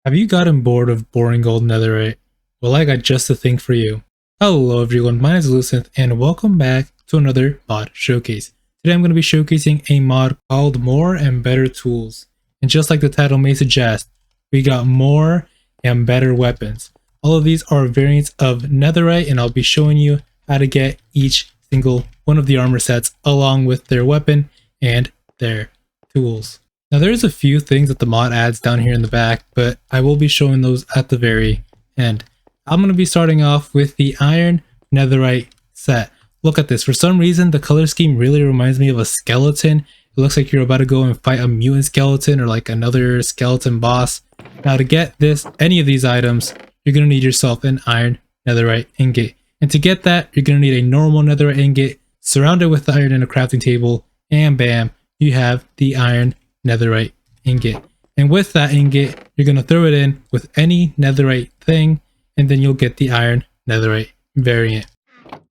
Have you gotten bored of boring gold netherite? Well, I got just the thing for you. Hello everyone, my name is Lucent and welcome back to another mod showcase. Today I'm going to be showcasing a mod called More and Better Tools. And just like the title may suggest, we got more and better weapons. All of these are variants of netherite and I'll be showing you how to get each single one of the armor sets along with their weapon and their tools. Now there's a few things that the mod adds down here in the back, but I will be showing those at the very end. I'm going to be starting off with the iron netherite set. Look at this. For some reason, the color scheme really reminds me of a skeleton. It looks like you're about to go and fight a mutant skeleton or like another skeleton boss. Now to get any of these items, you're going to need yourself an iron netherite ingot. And to get that, you're going to need a normal netherite ingot surrounded with the iron in a crafting table. And bam, you have the iron netherite ingot. And with that ingot, you're going to throw it in with any netherite thing, and then you'll get the iron netherite variant.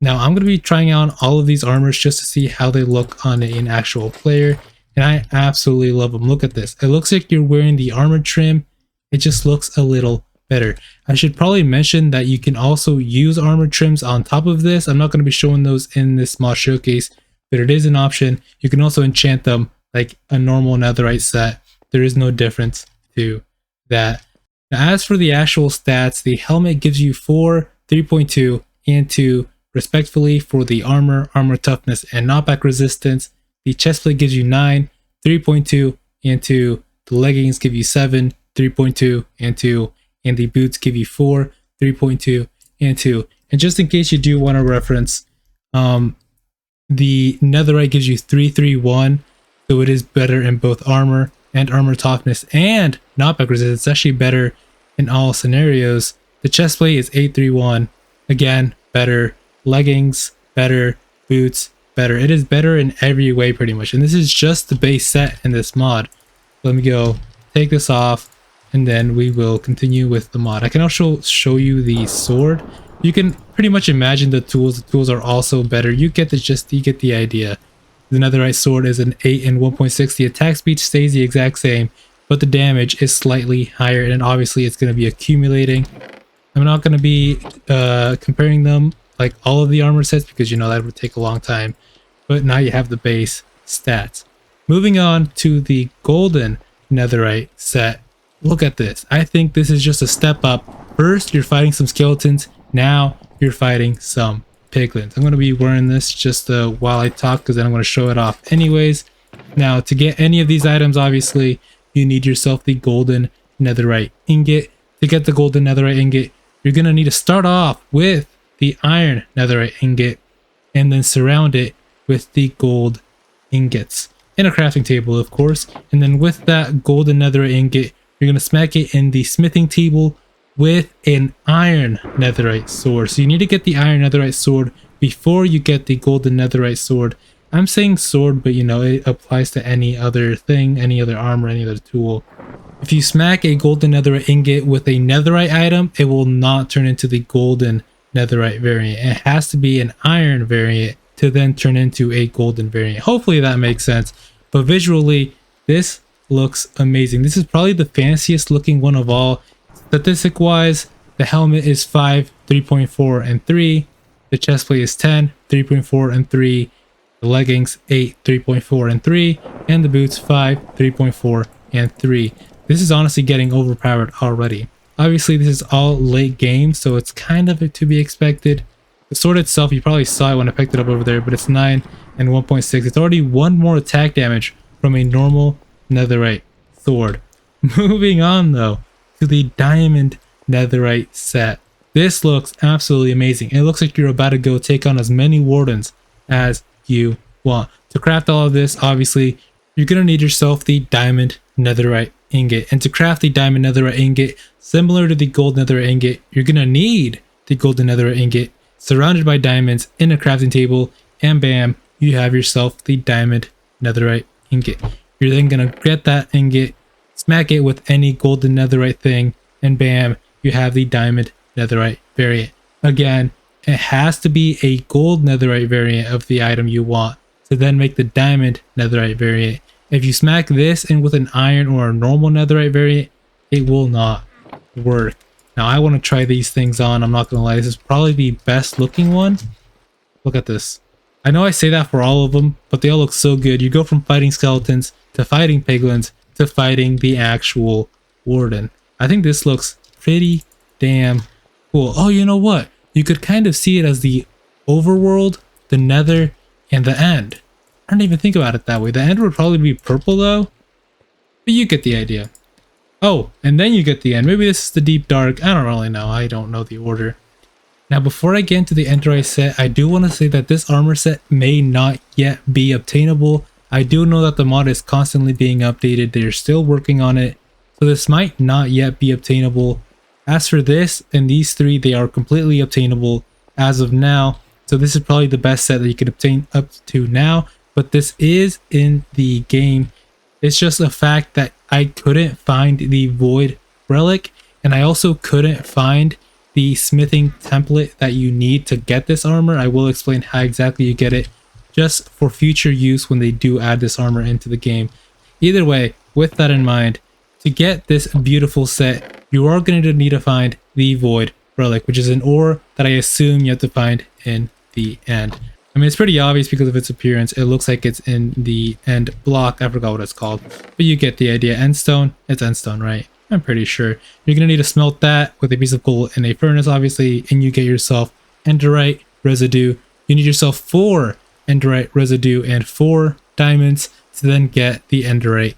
Now I'm going to be trying out all of these armors just to see how they look on an actual player, and I absolutely love them. Look at this. It looks like you're wearing the armor trim. It just looks a little better. I should probably mention that you can also use armor trims on top of this. I'm not going to be showing those in this mod showcase, but it is an option. You can also enchant them like a normal netherite set. There is no difference to that. Now, as for the actual stats, the helmet gives you 4, 3.2, and 2 respectively for the armor toughness, and knockback resistance. The chestplate gives you 9, 3.2, and 2. The leggings give you 7, 3.2, and 2. And the boots give you 4, 3.2, and 2. And just in case you do want to reference, the netherite gives you 331. So it is better in both armor and armor toughness and knockback resistance. It's actually better in all scenarios. The chestplate is 831. Again, better. Leggings, better. Boots, better. It is better in every way pretty much. And this is just the base set in this mod. Let me go take this off and then we will continue with the mod. I can also show you the sword. You can pretty much imagine the tools. The tools are also better. You get the idea. The netherite sword is an 8 and 1.6. The attack speed stays the exact same, but the damage is slightly higher, and obviously it's going to be accumulating. I'm not going to be comparing them like all of the armor sets because you know that would take a long time, but now you have the base stats. Moving on to the golden netherite set. Look at this. I think this is just a step up. First, you're fighting some skeletons. Now you're fighting some piglins. I'm going to be wearing this just while I talk because then I'm going to show it off anyways. Now to get any of these items, obviously you need yourself the golden netherite ingot. To get the golden netherite ingot, you're going to need to start off with the iron netherite ingot and then surround it with the gold ingots in a crafting table, of course. And then with that golden netherite ingot, you're going to smack it in the smithing table with an iron netherite sword. So you need to get the iron netherite sword before you get the golden netherite sword. I'm saying sword, but you know, it applies to any other thing, any other armor, any other tool. If you smack a golden netherite ingot with a netherite item, it will not turn into the golden netherite variant. It has to be an iron variant to then turn into a golden variant. Hopefully that makes sense. But visually, this looks amazing. This is probably the fanciest looking one of all. Statistic wise, the helmet is 5, 3.4, and 3. The chestplate is 10, 3.4, and 3. The leggings 8, 3.4, and 3. And the boots 5, 3.4, and 3. This is honestly getting overpowered already. Obviously, this is all late game, so it's kind of to be expected. The sword itself, you probably saw it when I picked it up over there, but it's 9 and 1.6. It's already 1 more attack damage from a normal netherite sword. Moving on though to the diamond netherite set. This looks absolutely amazing. It looks like you're about to go take on as many wardens as you want. To craft all of this, obviously, you're going to need yourself the diamond netherite ingot. And to craft the diamond netherite ingot, similar to the gold netherite ingot, you're going to need the golden netherite ingot surrounded by diamonds in a crafting table, and bam, you have yourself the diamond netherite ingot. You're then going to get that ingot, smack it with any golden netherite thing, and bam, you have the diamond netherite variant. Again, it has to be a gold netherite variant of the item you want to then make the diamond netherite variant. If you smack this in with an iron or a normal netherite variant, it will not worth. Now I want to try these things on. I'm not gonna lie, this is probably the best looking one. Look at this. I know I say that for all of them, but they all look so good. You go from fighting skeletons to fighting piglins to fighting the actual warden. I think this looks pretty damn cool. Oh, you know what? You could kind of see it as the overworld, the nether, and the end. I didn't even think about it that way. The end would probably be purple though, but you get the idea. Oh, and then you get the end. Maybe this is the deep dark. I don't really know. I don't know the order. Now, before I get into the Netherite set, I do want to say that this armor set may not yet be obtainable. I do know that the mod is constantly being updated. They're still working on it, so this might not yet be obtainable. As for this and these three, they are completely obtainable as of now. So this is probably the best set that you can obtain up to now, but this is in the game. It's just a fact that I couldn't find the void relic, and I also couldn't find the smithing template that you need to get this armor. I will explain how exactly you get it just for future use when they do add this armor into the game. Either way, with that in mind, to get this beautiful set, you are going to need to find the void relic, which is an ore that I assume you have to find in the end. I mean, it's pretty obvious because of its appearance. It looks like it's in the end block. I forgot what it's called, but you get the idea. Endstone, it's endstone, right? I'm pretty sure. You're going to need to smelt that with a piece of coal in a furnace, obviously, and you get yourself Netherite residue. You need yourself 4 Netherite residue and 4 diamonds to then get the Netherite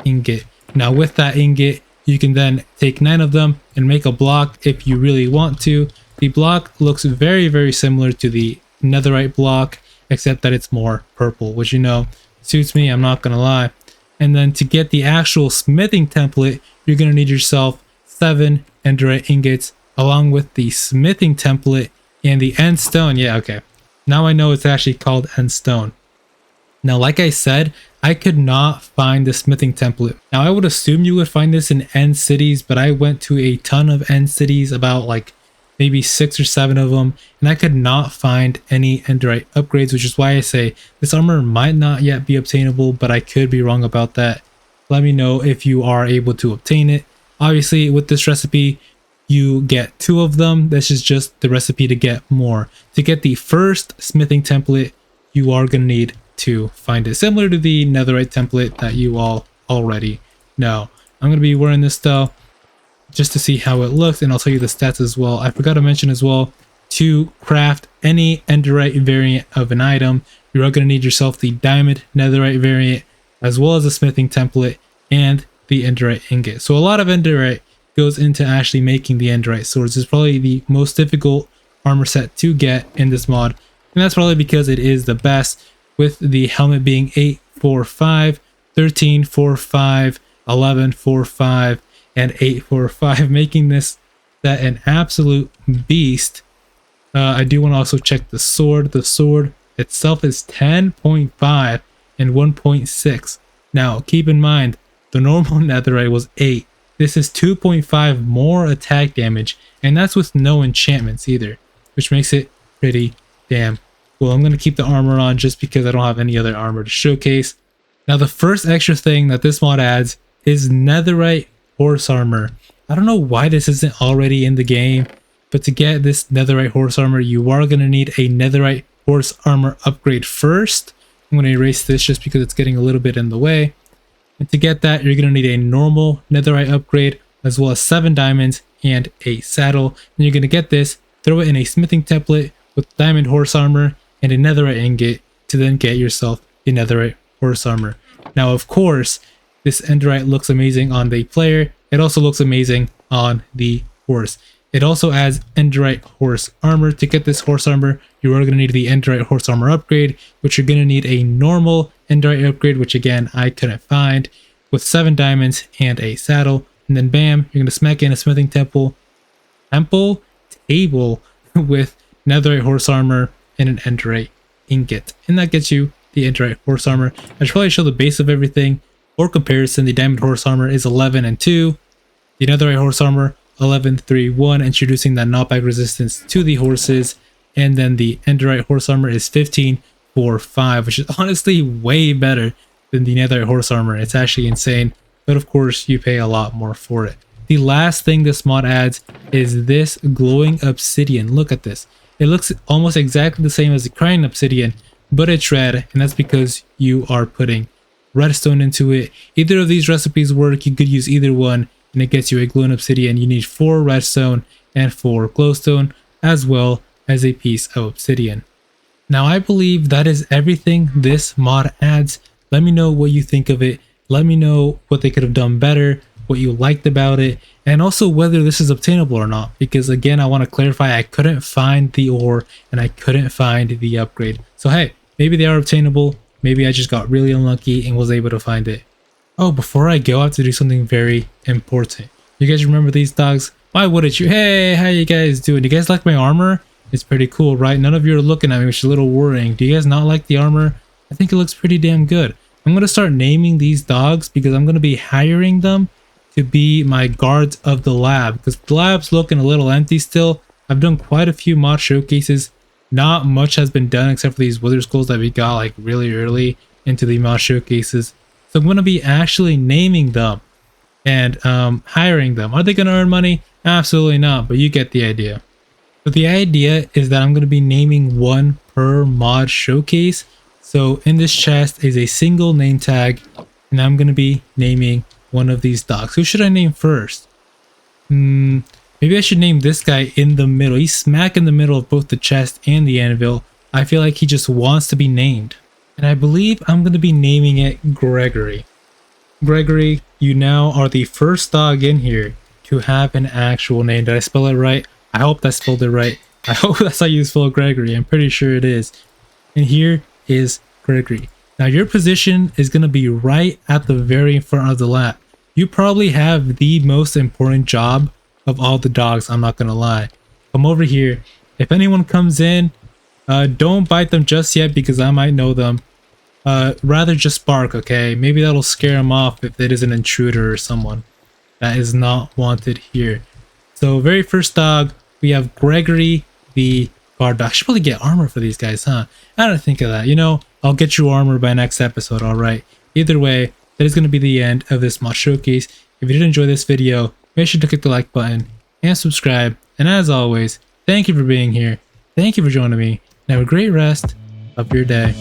ingot. Now, with that ingot, you can then take 9 of them and make a block if you really want to. The block looks very, very similar to the Netherite block, except that it's more purple, which, you know, suits me, I'm not going to lie. And then to get the actual smithing template, you're going to need yourself 7 Netherite ingots along with the smithing template and the end stone. Yeah, okay. Now I know it's actually called end stone. Now, like I said, I could not find the smithing template. Now, I would assume you would find this in end cities, but I went to a ton of end cities, about like maybe 6 or 7 of them, and I could not find any Netherite upgrades, which is why I say this armor might not yet be obtainable, but I could be wrong about that. Let me know if you are able to obtain it. Obviously, with this recipe, you get 2 of them. This is just the recipe to get more. To get the first smithing template, you are going to need to find it, similar to the Netherite template that you all already know. I'm going to be wearing this though, just to see how it looks, and I'll tell you the stats as well. I forgot to mention as well, to craft any Netherite variant of an item, you're going to need yourself the diamond Netherite variant, as well as a smithing template and the Netherite ingot. So a lot of Netherite goes into actually making the Netherite swords. It's probably the most difficult armor set to get in this mod, and that's probably because it is the best, with the helmet being 8, 4, 5, 13, 4, 5, 11, 4, 5, and 8, 4, 5, making this set an absolute beast. I do want to also check the sword. The sword itself is 10.5 and 1.6. Now, keep in mind, the normal Netherite was 8. This is 2.5 more attack damage, and that's with no enchantments either, which makes it pretty damn cool. I'm going to keep the armor on just because I don't have any other armor to showcase. Now, the first extra thing that this mod adds is Netherite horse armor. I don't know why this isn't already in the game, but to get this Netherite horse armor, you are going to need a Netherite horse armor upgrade first. I'm going to erase this just because it's getting a little bit in the way. And to get that, you're going to need a normal Netherite upgrade, as well as 7 diamonds and a saddle. And you're going to get this, throw it in a smithing template with diamond horse armor and a Netherite ingot to then get yourself a Netherite horse armor. Now, of course, this Netherite looks amazing on the player. It also looks amazing on the horse. It also adds Netherite horse armor. To get this horse armor, you are going to need the Netherite horse armor upgrade, which you're going to need a normal Netherite upgrade, which again, I couldn't find, with 7 diamonds and a saddle. And then bam, you're going to smack in a smithing table with Netherite horse armor and an Netherite ingot. And that gets you the Netherite horse armor. I should probably show the base of everything. For comparison, the diamond horse armor is 11 and 2. The Netherite horse armor 11, 3, 1, introducing that knockback resistance to the horses. And then the Netherite horse armor is 15, 4, 5, which is honestly way better than the Netherite horse armor. It's actually insane, but of course you pay a lot more for it. The last thing this mod adds is this glowing obsidian. Look at this. It looks almost exactly the same as the crying obsidian, but it's red, and that's because you are putting redstone into it. Either of these recipes work. You could use either one, and it gets you a glowing obsidian. You need 4 redstone and 4 glowstone, as well as a piece of obsidian. Now, I believe that is everything this mod adds. Let me know what you think of it. Let me know what they could have done better, what you liked about it, and also whether this is obtainable or not. Because again, I want to clarify, I couldn't find the ore and I couldn't find the upgrade. So hey, maybe they are obtainable. Maybe I just got really unlucky and was able to find it. Oh, before I go, I have to do something very important. You guys remember these dogs? Why wouldn't you? Hey, how you guys doing? You guys like my armor? It's pretty cool, right? None of you are looking at me, which is a little worrying. Do you guys not like the armor? I think it looks pretty damn good. I'm going to start naming these dogs because I'm going to be hiring them to be my guards of the lab, because the lab's looking a little empty still. I've done quite a few mod showcases. Not much has been done except for these wither skulls that we got like really early into the mod showcases. So I'm going to be actually naming them and hiring them. Are they going to earn money? Absolutely not, but you get the idea. So the idea is that I'm going to be naming one per mod showcase. So in this chest is a single name tag, and I'm going to be naming one of these dogs. Who should I name first? Maybe I should name this guy in the middle. He's smack in the middle of both the chest and the anvil. I feel like he just wants to be named. And I believe I'm going to be naming it Gregory. Gregory, you now are the first dog in here to have an actual name. Did I spell it right? I hope I spelled it right. I hope that's how you spell Gregory. I'm pretty sure it is. And here is Gregory. Now your position is going to be right at the very front of the lab. You probably have the most important job of all the dogs, I'm not going to lie. Come over here. If anyone comes in, don't bite them just yet because I might know them. Rather just bark, okay? Maybe that'll scare them off if it is an intruder or someone that is not wanted here. So very first dog, we have Gregory the guard dog. I should probably get armor for these guys, huh? I don't think of that. You know, I'll get you armor by next episode, alright? Either way, that is going to be the end of this mod showcase. If you did enjoy this video, make sure to click the like button and subscribe. And as always, thank you for being here. Thank you for joining me. And have a great rest of your day.